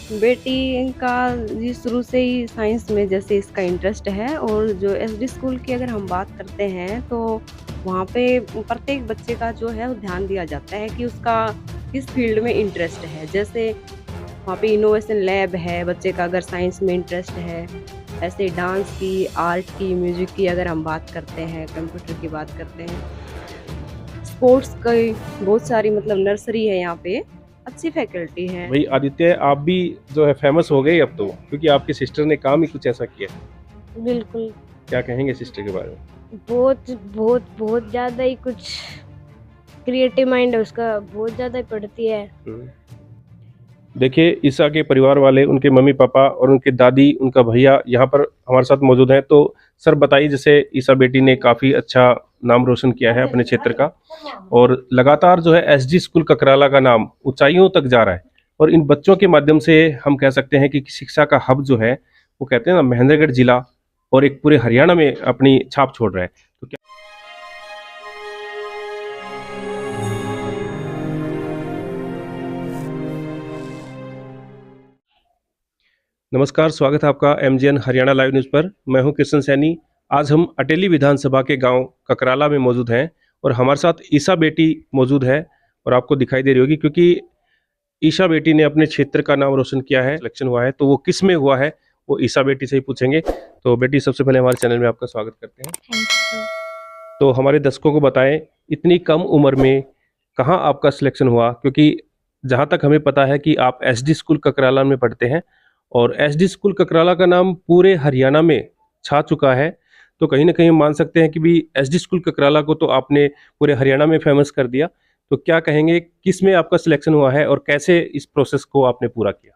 बेटी का जी शुरू से ही साइंस में जैसे इसका इंटरेस्ट है और जो एसडी स्कूल की अगर हम बात करते हैं तो वहाँ पे प्रत्येक बच्चे का जो है वो ध्यान दिया जाता है कि उसका किस फील्ड में इंटरेस्ट है। जैसे वहाँ पे इनोवेशन लैब है, बच्चे का अगर साइंस में इंटरेस्ट है, ऐसे डांस की, आर्ट की, म्यूजिक की अगर हम बात करते हैं, कंप्यूटर की बात करते हैं, स्पोर्ट्स की बहुत सारी मतलब नर्सरी है यहाँ पे, अच्छी फैकल्टी है। भाई आदित्य, आप भी जो है फेमस हो गए अब तो, क्योंकि आपकी सिस्टर ने काम ही कुछ ऐसा किया है। बिल्कुल। क्या कहेंगे सिस्टर के बारे में? बहुत बहुत बहुत ज़्यादा ही कुछ क्रिएटिव माइंड है उसका, बहुत ज़्यादा ही पढ़ती है। हम्म। देखिए, ईसा के परिवार वाले, उनके मम्मी पापा और उनके दादी, उनका भैया यहाँ पर हमारे साथ मौजूद हैं। तो सर बताइए, जैसे ईसा बेटी ने काफ़ी अच्छा नाम रोशन किया है अपने क्षेत्र का, और लगातार जो है एसडी स्कूल ककराला का नाम ऊंचाइयों तक जा रहा है, और इन बच्चों के माध्यम से हम कह सकते हैं कि शिक्षा का हब जो है, वो कहते हैं ना, महेंद्रगढ़ जिला और एक पूरे हरियाणा में अपनी छाप छोड़ रहा है। तो क्या नमस्कार, स्वागत है आपका एमजीएन हरियाणा लाइव न्यूज़ पर। मैं हूं कृष्ण सैनी। आज हम अटेली विधानसभा के गांव ककराला में मौजूद हैं, और हमारे साथ ईसा बेटी मौजूद है, और आपको दिखाई दे रही होगी क्योंकि ईशा बेटी ने अपने क्षेत्र का नाम रोशन किया है, सिलेक्शन हुआ है। तो वो किस में हुआ है, वो ईसा बेटी से ही पूछेंगे। तो बेटी, सबसे पहले हमारे चैनल में आपका स्वागत करते हैं। Thank you. तो हमारे दर्शकों को बताएं, इतनी कम उम्र में कहाँ आपका सिलेक्शन हुआ, क्योंकि जहाँ तक हमें पता है कि आप एसडी स्कूल ककराला में पढ़ते हैं, और एसडी स्कूल ककराला का नाम पूरे हरियाणा में छा चुका है। तो कहीं ना कहीं हम मान सकते हैं कि भी एसडी स्कूल ककराला को तो आपने पूरे हरियाणा में फेमस कर दिया। तो क्या कहेंगे, किस में आपका सिलेक्शन हुआ है और कैसे इस प्रोसेस को आपने पूरा किया?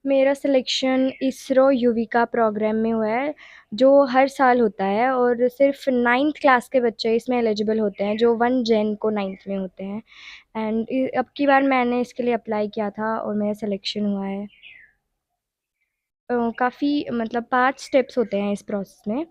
मेरा सिलेक्शन इसरो युविका प्रोग्राम में हुआ है, जो हर साल होता है, और सिर्फ 9th क्लास के बच्चे इसमें एलिजिबल होते हैं, जो 1 जैन को 9th में होते हैं। एंड अब की बार मैंने इसके लिए अप्लाई किया था और मेरा सिलेक्शन हुआ है। काफ़ी मतलब 5 स्टेप्स होते हैं इस प्रोसेस में।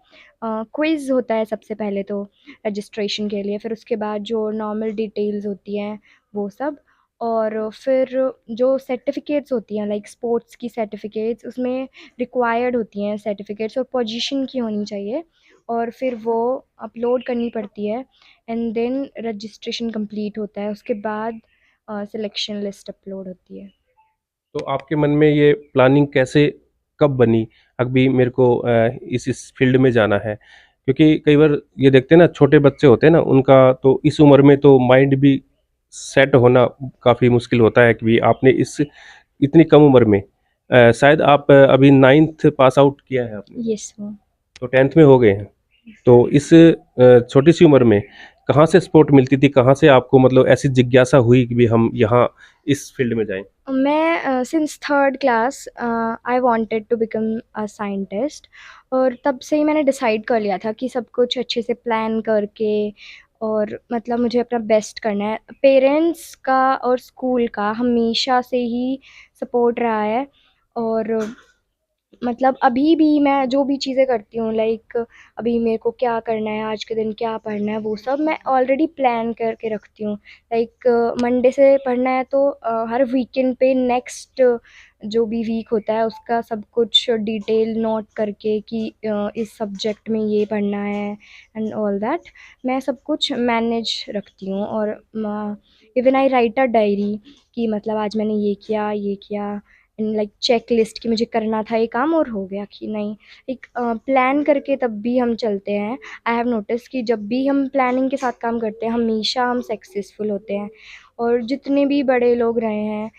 क्विज़ होता है सबसे पहले तो रजिस्ट्रेशन के लिए, फिर उसके बाद जो नॉर्मल डिटेल्स होती हैं वो सब, और फिर जो सर्टिफिकेट्स होती हैं लाइक स्पोर्ट्स की सर्टिफिकेट्स, उसमें रिक्वायर्ड होती हैं सर्टिफिकेट्स, और पोजीशन की होनी चाहिए, और फिर वो अपलोड करनी पड़ती है। एंड देन रजिस्ट्रेशन कंप्लीट होता है, उसके बाद सिलेक्शन लिस्ट अपलोड होती है। तो आपके मन में ये प्लानिंग कैसे, कब बनी, अभी मेरे को इस फील्ड में जाना है? क्योंकि कई बार ये देखते हैं ना, छोटे बच्चे होते हैं ना, उनका तो इस उम्र में तो माइंड भी सेट होना काफ़ी मुश्किल होता है कि भी आपने इस इतनी कम उम्र में, शायद आप अभी 9th पास आउट किया है आपने, यस वो। तो 10th में हो गए हैं। तो इस छोटी सी उम्र में कहाँ से सपोर्ट मिलती थी, कहाँ से आपको मतलब ऐसी जिज्ञासा हुई कि भी हम यहाँ इस फील्ड में जाएं? मैं since 3rd class I wanted to become a scientist, और तब से ही मैंने डिसाइड कर लिया था कि सब कुछ अच्छे से प्लान करके, और मतलब मुझे अपना बेस्ट करना है। पेरेंट्स का और स्कूल का हमेशा से ही सपोर्ट रहा है, और मतलब अभी भी मैं जो भी चीज़ें करती हूँ, लाइक अभी मेरे को क्या करना है, आज के दिन क्या पढ़ना है, वो सब मैं ऑलरेडी प्लान करके रखती हूँ। लाइक मंडे से पढ़ना है तो हर वीकेंड पे नेक्स्ट जो भी वीक होता है उसका सब कुछ डिटेल नोट करके कि इस सब्जेक्ट में ये पढ़ना है एंड ऑल दैट, मैं सब कुछ मैनेज रखती हूँ। और even I right a diary कि मतलब आज मैंने ये किया, लाइक चेक लिस्ट कि मुझे करना था ये काम और हो गया कि नहीं। एक प्लान करके तब भी हम चलते हैं। आई हैव नोटिस कि जब भी हम प्लानिंग के साथ काम करते हैं हमेशा हम सक्सेसफुल होते हैं। और जितने भी बड़े लोग रहे हैं,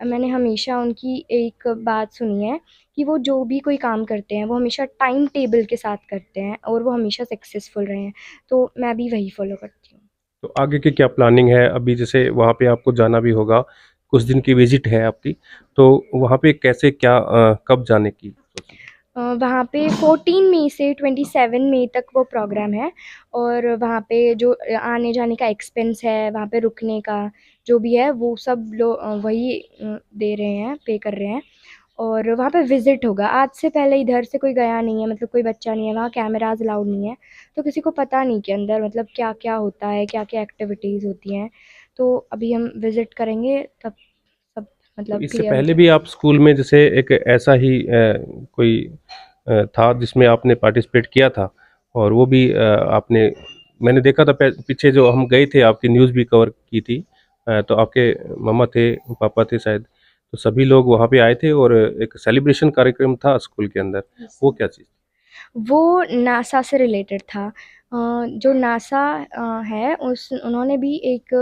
मैंने हमेशा उनकी एक बात सुनी है कि वो जो भी कोई काम करते हैं वो हमेशा टाइम टेबल के साथ करते हैं, और वो हमेशा सक्सेसफुल रहे हैं। तो मैं भी वही फॉलो करती हूँ। तो आगे की क्या प्लानिंग है? अभी जैसे वहाँ पे आपको जाना भी होगा, कुछ दिन की विजिट है आपकी, तो वहाँ पे कैसे क्या, कब जाने की सोची? वहाँ पे 14 मई से 27 मई तक वो प्रोग्राम है, और वहाँ पे जो आने जाने का एक्सपेंस है, वहाँ पे रुकने का जो भी है वो सब लोग वही दे रहे हैं, पे कर रहे हैं। और वहाँ पे विज़िट होगा। आज से पहले इधर से कोई गया नहीं है, मतलब कोई बच्चा नहीं है, वहाँ कैमराज़ अलाउड नहीं है, तो किसी को पता नहीं कि अंदर मतलब क्या-क्या होता है, क्या-क्या एक्टिविटीज़ होती हैं। तो अभी हम विज़िट करेंगे तब सब तो मतलब इससे क्लियर हो पहले जाए। भी आप स्कूल में जैसे एक ऐसा ही कोई था जिसमें आपने पार्टिसिपेट किया था, और वो भी आपने, मैंने देखा था पीछे जो हम गए थे, आपकी न्यूज़ भी कवर की थी, तो आपके मम्मा थे, पापा थे शायद, तो सभी लोग वहाँ पे आए थे और एक सेलिब्रेशन कार्यक्रम था स्कूल के अंदर। यस वो सर। क्या चीज़? वो नासा से रिलेटेड था। जो नासा है उन्होंने भी एक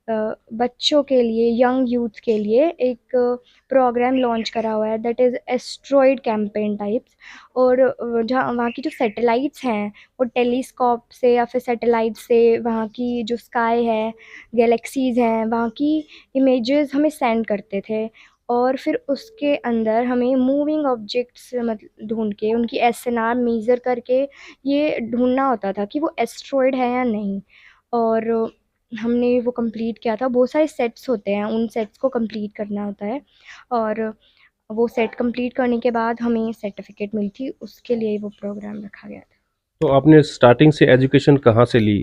बच्चों के लिए, यंग यूथ के लिए एक प्रोग्राम लॉन्च करा हुआ है, that is asteroid campaign types. और जहाँ वहाँ की जो सैटेलाइट्स हैं वो टेलीस्कोप से या फिर सैटेलाइट से वहाँ की जो स्काई है, गैलेक्सीज़ हैं, वहाँ की इमेजेस हमें सेंड करते थे। और फिर उसके अंदर हमें मूविंग ऑब्जेक्ट्स ढूंढ के उनकी एसएनआर मेज़र करके ये ढूंढना होता था कि वो एस्ट्रॉयड है या नहीं। और हमने वो कंप्लीट किया था। बहुत सारे सेट्स होते हैं, उन सेट्स को कंप्लीट करना होता है। और वो सेट कंप्लीट करने के बाद हमें सर्टिफिकेट मिली थी, उसके लिए वो प्रोग्राम रखा गया था। तो आपने स्टार्टिंग से एजुकेशन कहाँ से ली,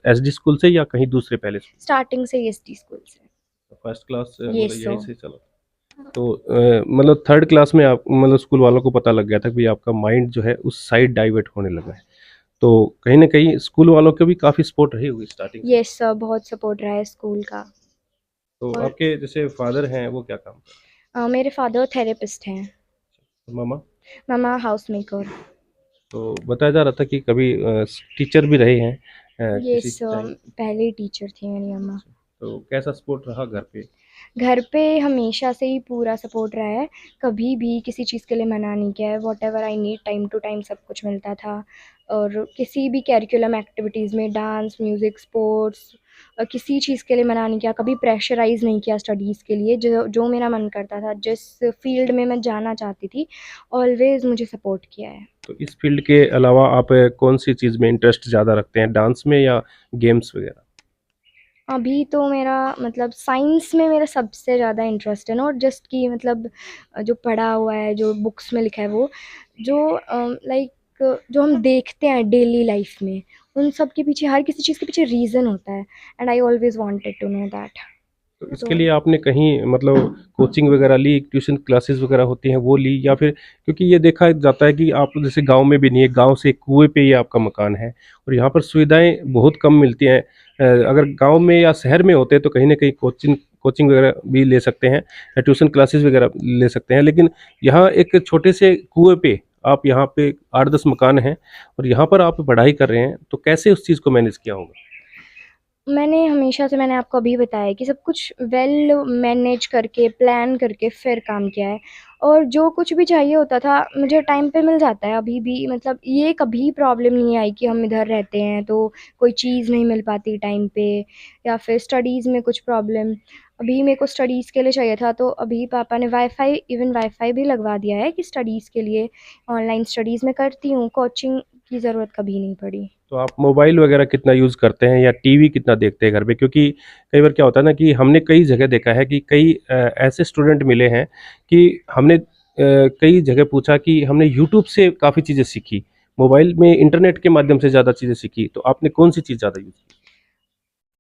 एसडी स्कूल से या कहीं दूसरे पहले स्कूल? स्टार्टिंग से एसटी स्कूल से। फर्स्ट क्लास ये मतलब सो यहीं से चला? तो मतलब थर्ड क्लास में आप, मतलब स्कूल वालों को पता लग गया था कि आपका माइंड जो है उस साइड डाइवर्ट होने लगा है, तो कहीं ना कहीं स्कूल वालों की भी काफ़ी सपोर्ट रही होगी स्टार्टिंग से। ये सर बहुत सपोर्ट रहा है स्कूल का। तो और आपके जैसे फादर हैं वो क्या काम करते मेरे फादर थेरेपिस्ट हैं। हैं, मामा? मामा हाउस मेकर। तो बताया जा रहा था कि कभी टीचर भी रहे हैं ये किसी टाइम। पहले टीचर थी मेरी अम्मा। तो कैसा सपोर्ट रहा घर पे? घर पे हमेशा से ही पूरा सपोर्ट रहा है, कभी भी किसी चीज़ के लिए मना नहीं किया है। Whatever I need time to time सब कुछ मिलता था। और किसी भी करिकुलम एक्टिविटीज़ में, डांस, म्यूज़िक, स्पोर्ट्स, किसी चीज़ के लिए मना नहीं किया, कभी प्रेशराइज़ नहीं किया स्टडीज़ के लिए। जो जो मेरा मन करता था, जिस फील्ड में मैं जाना चाहती थी, ऑलवेज़ मुझे सपोर्ट किया है। तो इस फील्ड के अलावा आप कौन सी चीज़ में इंटरेस्ट ज़्यादा रखते हैं, डांस में या गेम्स वगैरह? अभी तो मेरा मतलब साइंस में मेरा सबसे ज़्यादा इंटरेस्ट है, नॉट जस्ट कि मतलब जो पढ़ा हुआ है, जो बुक्स में लिखा है वो, जो लाइक जो हम देखते हैं डेली लाइफ में, उन सब के पीछे, हर किसी चीज़ के पीछे रीज़न होता है। And I always wanted to know that. तो इसके तो लिए आपने कहीं मतलब कोचिंग वगैरह ली, ट्यूशन क्लासेस वगैरह होती हैं वो ली, या फिर, क्योंकि ये देखा जाता है कि आप जैसे गांव में भी नहीं है, गांव से एक कुएं पे ये आपका मकान है और यहाँ पर सुविधाएं बहुत कम मिलती हैं। अगर गांव में या शहर में होते तो कहीं ना कहीं कोचिंग कोचिंग वगैरह भी ले सकते हैं या ट्यूशन क्लासेस वगैरह ले सकते हैं, लेकिन यहाँ एक छोटे से कुएं पे आप, यहाँ पे 8-10 मकान हैं और यहाँ पर आप पढ़ाई कर रहे हैं, तो कैसे उस चीज़ को मैनेज किया होगा? मैंने हमेशा से, मैंने आपको अभी बताया कि सब कुछ वेल मैनेज करके, प्लान करके फिर काम किया है। और जो कुछ भी चाहिए होता था मुझे टाइम पे मिल जाता है अभी भी। मतलब ये कभी प्रॉब्लम नहीं आई कि हम इधर रहते हैं तो कोई चीज़ नहीं मिल पाती टाइम पे, या फिर स्टडीज़ में कुछ प्रॉब्लम। अभी मेरे को स्टडीज़ के लिए चाहिए था तो अभी पापा ने वाईफ़ाई भी लगवा दिया है कि स्टडीज़ के लिए ऑनलाइन स्टडीज़ मैं करती हूँ। कोचिंग की ज़रूरत कभी नहीं पड़ी। तो आप मोबाइल वगैरह कितना यूज़ करते हैं या टीवी कितना देखते हैं घर पे? क्योंकि कई बार क्या होता है ना कि हमने कई जगह देखा है कि कई ऐसे स्टूडेंट मिले हैं कि हमने कई जगह पूछा कि हमने यूट्यूब से काफ़ी चीज़ें सीखी, मोबाइल में इंटरनेट के माध्यम से ज़्यादा चीज़ें सीखी, तो आपने कौन सी चीज़ ज़्यादा यूज़ की?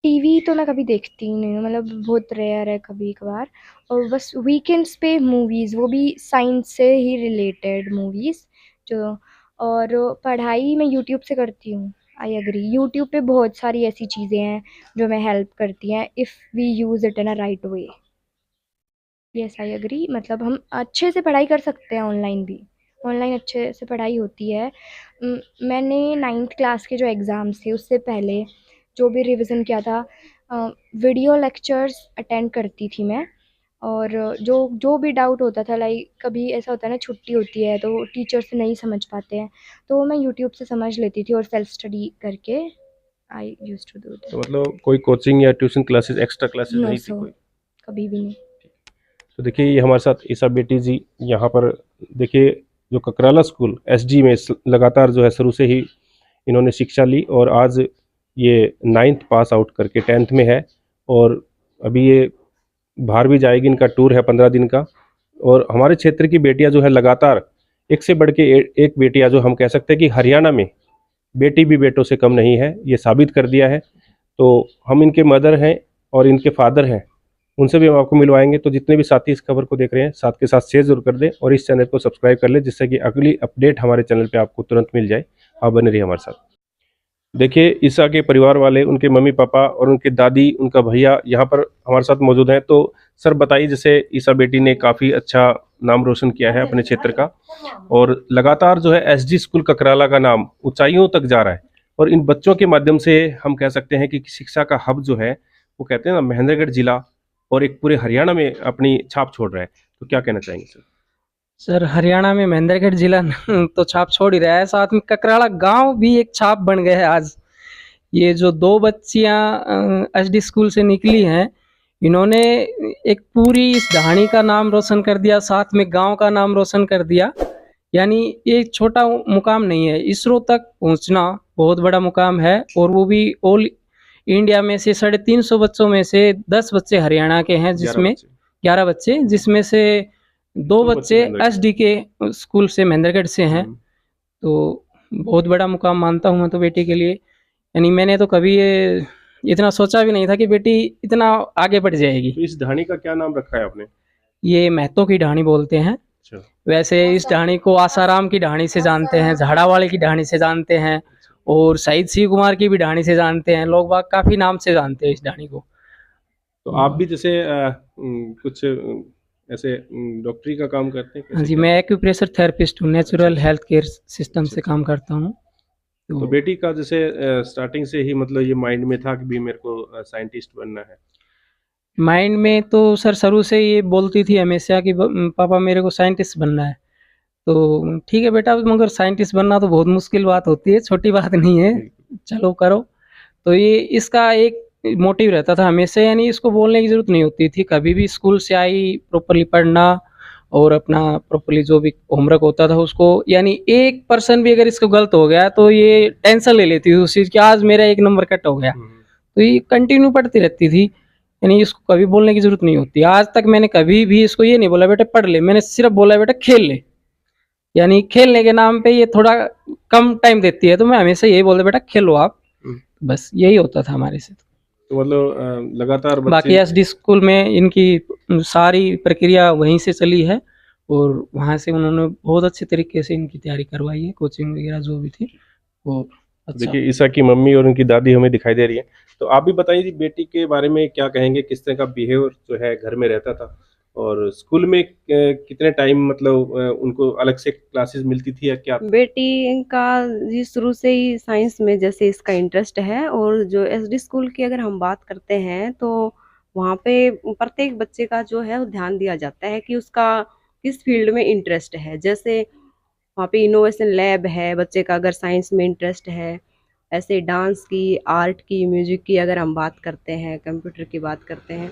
टीवी तो मैं कभी देखती ही नहीं हूँ, मतलब बहुत रेयर है कभी-कभार। और बस वीकेंड्स पे मूवीज़, वो भी साइंस से ही रिलेटेड मूवीज़ जो। और पढ़ाई मैं यूट्यूब से करती हूँ। आई एग्री, यूट्यूब पे बहुत सारी ऐसी चीज़ें हैं जो हमें हेल्प करती हैं if we use it in a right way. Yes I agree, मतलब हम अच्छे से पढ़ाई कर सकते हैं ऑनलाइन भी। ऑनलाइन अच्छे से पढ़ाई होती है। मैंने 9th क्लास के जो एग्ज़ाम्स थे उससे पहले जो भी रिवीजन किया था, वीडियो लेक्चर्स अटेंड करती थी मैं। और जो जो भी डाउट होता था, लाइक कभी ऐसा होता है ना, छुट्टी होती है तो टीचर से नहीं समझ पाते हैं, तो मैं यूट्यूब से समझ लेती थी और सेल्फ स्टडी करके आई यूज्ड टू डू तो दैट। मतलब कोई कोचिंग या tuition classes, extra classes no नहीं थी सो, कोई? कभी भी नहीं। तो देखिए ये हमारे साथ ईसा बेटी जी यहाँ पर, देखिए जो ककराला स्कूल एसडी में लगातार जो है शुरू से ही इन्होंने शिक्षा ली और आज ये 9th पास आउट करके 10th में है, और अभी ये बाहर भी जाएगी, इनका टूर है 15 दिन का। और हमारे क्षेत्र की बेटियां जो है लगातार एक से बढ़ के एक बेटियां, जो हम कह सकते हैं कि हरियाणा में बेटी भी बेटों से कम नहीं है, ये साबित कर दिया है। तो हम इनके मदर हैं और इनके फादर हैं, उनसे भी हम आपको मिलवाएंगे। तो जितने भी साथी इस खबर को देख रहे हैं, साथ के साथ शेयर जरूर कर दें और इस चैनल को सब्सक्राइब कर लें, जिससे कि अगली अपडेट हमारे चैनल पे आपको तुरंत मिल जाए। आप बने रहिए हमारे साथ। देखिए, ईशा के परिवार वाले, उनके मम्मी पापा और उनके दादी, उनका भैया यहाँ पर हमारे साथ मौजूद हैं। तो सर बताइए, जैसे ईशा बेटी ने काफ़ी अच्छा नाम रोशन किया है अपने क्षेत्र का, और लगातार जो है एसडी स्कूल ककराला का नाम ऊंचाइयों तक जा रहा है, और इन बच्चों के माध्यम से हम कह सकते हैं कि शिक्षा का हब जो है, वो कहते हैं ना, महेंद्रगढ़ जिला और एक पूरे हरियाणा में अपनी छाप छोड़ रहा है। तो क्या कहना चाहेंगे सर? सर, हरियाणा में महेंद्रगढ़ जिला तो छाप छोड़ ही रहा है, साथ में ककराला गांव भी एक छाप बन गया है आज। ये जो 2 बच्चियां एसडी स्कूल से निकली हैं, इन्होंने एक पूरी इस ढाणी का नाम रोशन कर दिया, साथ में गांव का नाम रोशन कर दिया। यानी ये छोटा मुकाम नहीं है, इसरो तक पहुंचना बहुत बड़ा मुकाम है, और वो भी ऑल इंडिया में से 350 बच्चों में से 10 बच्चे हरियाणा के हैं, जिसमें 11 बच्चे, जिसमें से 2 बच्चे एसडी के स्कूल से महेंद्रगढ़ से हैं। तो बहुत बड़ा मुकाम मानता हूँ मैं तो बेटी के लिए। यानी मैंने तो कभी ये इतना सोचा भी नहीं था कि बेटी इतना आगे बढ़ जाएगी। तो इस ढाणी का क्या नाम रखा है आपने? ये महतो की ढाणी बोलते हैं। अच्छा। वैसे इस ढाणी को आसाराम की ढाणी से जानते हैं, झाड़ावाले की ढाणी से जानते हैं, और शहीद शिव कुमार की भी ढाणी से जानते हैं। लोग बाग काफी नाम से जानते हैं इस ढाणी को। तो आप भी जैसे कुछ ऐसे डॉक्टरी का काम करते हैं? हाँ जी, मैं एक्यूप्रेशर थेरेपिस्ट हूँ, नेचुरल हेल्थ केयर सिस्टम से काम करता हूँ। तो बेटी का जैसे स्टार्टिंग से ही मतलब ये माइंड में था कि भी मेरे को साइंटिस्ट बनना है? माइंड में तो सर शुरू से ये बोलती थी हमेशा कि पापा मेरे को साइंटिस्ट बनना है। तो ठीक है बेटा, मगर साइंटिस्ट बनना तो बहुत मुश्किल बात होती है, छोटी बात नहीं है, चलो करो। तो ये इसका एक मोटिव रहता था हमेशा, यानी इसको बोलने की ज़रूरत नहीं होती थी। कभी भी स्कूल से आई, प्रॉपरली पढ़ना और अपना प्रॉपरली जो भी होमवर्क होता था उसको, यानी 1% भी अगर इसको गलत हो गया तो ये टेंशन ले लेती थी उस चीज़ की, आज मेरा 1 नंबर कट हो गया। तो ये कंटिन्यू पढ़ती रहती थी, यानी इसको कभी बोलने की ज़रूरत नहीं होती। आज तक मैंने कभी भी इसको ये नहीं बोला बेटा पढ़ ले, मैंने सिर्फ बोला बेटा खेल ले। यानी खेलने के नाम पे ये थोड़ा कम टाइम देती है, तो मैं हमेशा यही बोलता बेटा खेलो आप, बस यही होता था हमारे से। तो मतलब लगातार बाकी एसडी स्कूल में इनकी सारी प्रक्रिया वहीं से चली है, और वहाँ से उन्होंने बहुत अच्छे तरीके से इनकी तैयारी करवाई है, कोचिंग वगैरह जो भी थी वो अच्छा। देखिए, ईशा की मम्मी और उनकी दादी हमें दिखाई दे रही है। तो आप भी बताइए जी, बेटी के बारे में क्या कहेंगे, किस तरह का बिहेवियर जो है घर में रहता था, और स्कूल में कितने टाइम मतलब उनको अलग से क्लासेस मिलती थी या क्या? बेटी का जी शुरू से ही साइंस में जैसे इसका इंटरेस्ट है, और जो एसडी स्कूल की अगर हम बात करते हैं तो वहाँ पे प्रत्येक बच्चे का जो है वो ध्यान दिया जाता है कि उसका किस फील्ड में इंटरेस्ट है। जैसे वहाँ पे इनोवेशन लैब है, बच्चे का अगर साइंस में इंटरेस्ट है, ऐसे डांस की, आर्ट की, म्यूजिक की अगर हम बात करते हैं, कंप्यूटर की बात करते हैं,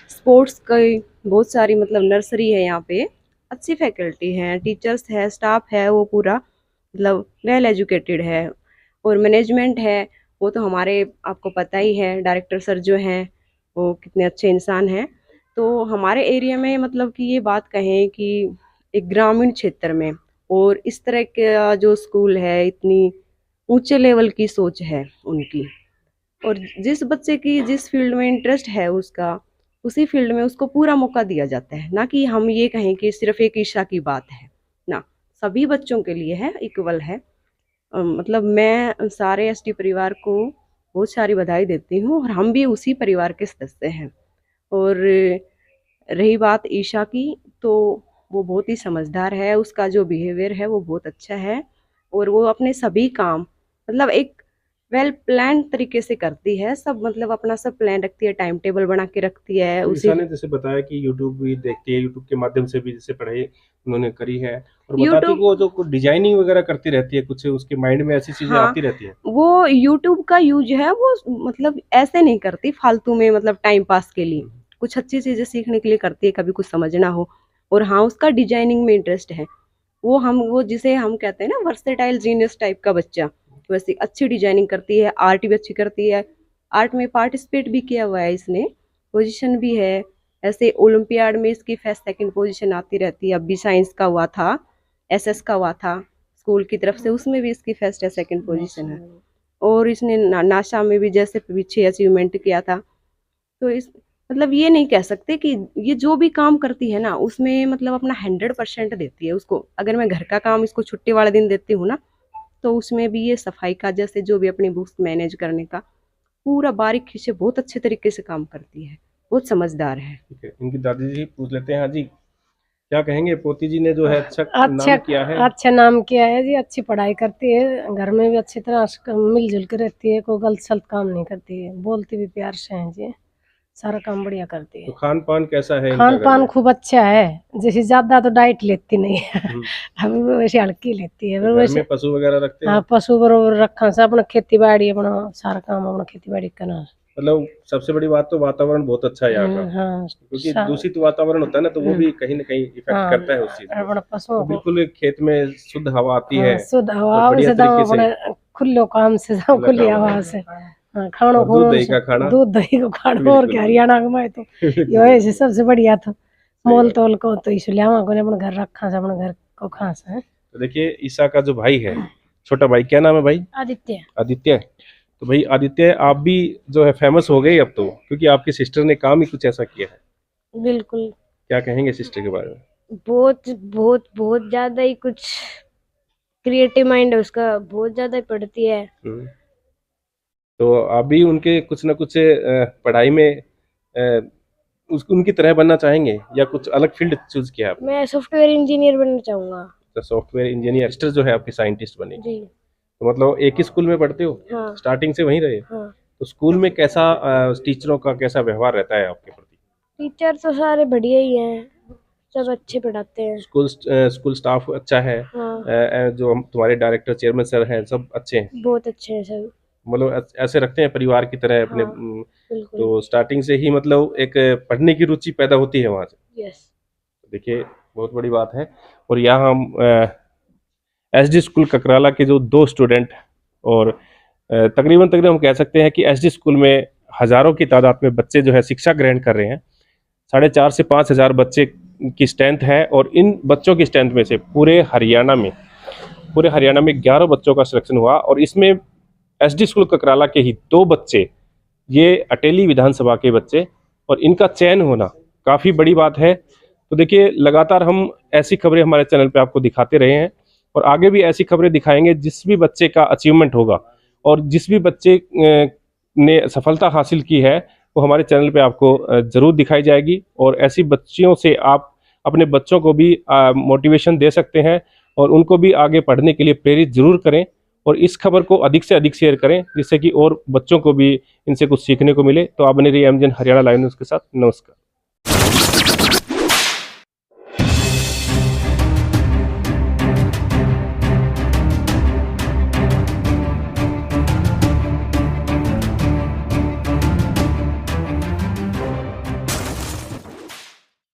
स्पोर्ट्स की बहुत सारी मतलब नर्सरी है यहाँ पे, अच्छी फैकल्टी हैं, टीचर्स है, स्टाफ है, वो पूरा मतलब वेल एजुकेटेड है। और मैनेजमेंट है, वो तो हमारे आपको पता ही है, डायरेक्टर सर जो हैं वो कितने अच्छे इंसान हैं। तो हमारे एरिया में मतलब कि ये बात कहें कि एक ग्रामीण क्षेत्र में और इस तरह का जो स्कूल है, इतनी ऊंचे लेवल की सोच है उनकी, और जिस बच्चे की जिस फील्ड में इंटरेस्ट है उसका, उसी फील्ड में उसको पूरा मौका दिया जाता है। ना कि हम ये कहें कि सिर्फ एक ईशा की बात है, ना, सभी बच्चों के लिए है, इक्वल है। मतलब मैं सारे एसटी परिवार को बहुत सारी बधाई देती हूँ, और हम भी उसी परिवार के सदस्य हैं। और रही बात ईशा की, तो वो बहुत ही समझदार है, उसका जो बिहेवियर है वो बहुत अच्छा है, और वो अपने सभी काम मतलब एक वेल प्लान तरीके से करती है सब, मतलब अपना सब प्लान रखती है, टाइम टेबल बना के रखती है। तो उसी ईशा ने जैसे बताया कि यूट्यूब भी देखती है, यूट्यूब के माध्यम से भी जैसे पढ़ाई उन्होंने करी है, और बताती है कि वो जो डिजाइनिंग वगैरह करती रहती है, कुछ उसके माइंड में ऐसी चीजें हाँ, आती रहती है। वो यूट्यूब का यूज है, वो मतलब ऐसे नहीं करती फालतू में, मतलब टाइम पास के लिए, कुछ अच्छी चीजें सीखने के लिए करती है, कभी कुछ समझना हो। और हाँ, उसका डिजाइनिंग में इंटरेस्ट है, वो जिसे हम कहते हैं ना वर्सेटाइल जीनियस टाइप का बच्चा, वैसे अच्छी डिजाइनिंग करती है, आर्ट भी अच्छी करती है, आर्ट में पार्टिसिपेट भी किया हुआ है इसने, पोजीशन भी है। ऐसे ओलंपियाड में इसकी फर्स्ट सेकंड पोजीशन आती रहती है, अब भी साइंस का हुआ था, एसएस का हुआ था स्कूल की तरफ से, उसमें भी इसकी फर्स्ट या सेकंड पोजीशन है। और इसने नासा में भी जैसे पीछे अचीवमेंट किया था। तो इस मतलब ये नहीं कह सकते कि ये जो भी काम करती है ना उसमें मतलब अपना 100% देती है उसको। अगर मैं घर का काम इसको छुट्टी वाले दिन देती हूँ ना तो उसमें भी ये सफाई का जैसे जो भी अपनी बुक्स मैनेज करने का पूरा बारीकी से बहुत अच्छे तरीके से काम करती है, बहुत समझदार है। ठीक है, इनकी दादी जी पूछ लेते हैं। हाँ जी, क्या कहेंगे? पोती जी ने जो है अच्छा नाम अच्छा किया है। अच्छा नाम किया है जी, अच्छी पढ़ाई करती है, घर में भी अच्छी तरह से मिलजुल के रहती है, कोई गलत सलत काम नहीं करती है, बोलती भी प्यार से है जी, सारा काम बढ़िया करती तो है। खान पान कैसा है इनका खान घर पान में? खूब अच्छा है, जैसे ज्यादा तो डाइट लेती नहीं है हम्म, अभी भी वैसे हल्की लेती है, तो पर घर वैसे में पशु वगैरह रखते हैं? हाँ पशु बरोबर रखा से अपना खेती बाड़ी अपना सारा काम अपना खेती बाड़ी करना। मतलब सबसे बड़ी बात तो वातावरण बहुत अच्छा है यहाँ का, हाँ क्योंकि दूषित वातावरण होता है ना तो वो भी कहीं ना कहीं इफेक्ट हाँ करता है उस चीज को। अपना तो पशुओं को बिल्कुल खेत में शुद्ध हवा आती है शुद्ध हवा और बढ़िया से दाम तरीके से अपने खुले काम से दाम खुला खुली काम हवा है। से खाना और दूध खूना दही का खाना। दूध दही को खाना और बिल्कुल क्या हरियाणा के में तो बिल्कुल, यो ऐसे सबसे बढ़िया था सही मोल बात। तोल को तो इसलिए हम अपने घर रखा से अपने घर को खास है। तो देखिए ईसा का जो भाई है, छोटा भाई, क्या नाम है भाई? आदित्य आदित्य। तो भाई आदित्य, आप भी जो है फेमस हो गए अब तो, क्योंकि आपकी सिस्टर ने काम ही कुछ ऐसा किया है। बिल्कुल। क्या कहेंगे सिस्टर के बारे में? बहुत बहुत बहुत ज्यादा ही कुछ क्रिएटिव माइंड है उसका, बहुत ज्यादा ही पढ़ती है। हम्म। तो आप भी उनके कुछ ना कुछ पढ़ाई में उनकी तरह बनना चाहेंगे या कुछ अलग फील्ड चूज किया आपने? मैं सॉफ्टवेयर इंजीनियर बनना चाहूंगा। तो सॉफ्टवेयर इंजीनियर, सिस्टर जो है आपकी साइंटिस्ट बनेगी। जी। तो मतलब एक ही स्कूल में पढ़ते हो? हाँ स्टार्टिंग से वहीं रहे? हाँ। तो स्कूल में कैसा टीचरों का कैसा व्यवहार रहता है आपके प्रति? टीचर तो सारे बढ़िया ही हैं, सब अच्छे पढ़ाते हैं। स्कूल स्टाफ अच्छा है? हाँ जो तुम्हारे डायरेक्टर चेयरमैन सर हैं सब अच्छे हैं? बहुत अच्छे हैं सब। मतलब ऐसे रखते हैं परिवार की तरह अपने? हाँ बिल्कुल। तो स्टार्टिंग से ही मतलब एक पढ़ने की रुचि पैदा होती है वहां से। यस। देखिए बहुत बड़ी बात है। और यहाँ हम एसडी स्कूल ककराला के जो 2 स्टूडेंट और तकरीबन हम कह सकते हैं कि एसडी स्कूल में हजारों की तादाद में बच्चे जो है शिक्षा ग्रहण कर रहे हैं। 4,500 से 5,000 बच्चे की स्ट्रेंथ है और इन बच्चों की स्ट्रेंथ में से पूरे हरियाणा में 11 बच्चों का सिलेक्शन हुआ और इसमें एसडी स्कूल ककराला के ही 2 बच्चे, ये अटेली विधानसभा के बच्चे, और इनका चयन होना काफ़ी बड़ी बात है। तो देखिए लगातार हम ऐसी खबरें हमारे चैनल पे आपको दिखाते रहे हैं और आगे भी ऐसी खबरें दिखाएंगे। जिस भी बच्चे का अचीवमेंट होगा और जिस भी बच्चे ने सफलता हासिल की है वो हमारे चैनल पे आपको ज़रूर दिखाई जाएगी और ऐसी बच्चियों से आप अपने बच्चों को भी मोटिवेशन दे सकते हैं और उनको भी आगे पढ़ने के लिए प्रेरित जरूर करें और इस खबर को अधिक से अधिक शेयर करें जिससे कि और बच्चों को भी इनसे कुछ सीखने को मिले। तो आप बने रहिए एमजन हरियाणा लाइव न्यूज़ के साथ। नमस्कार।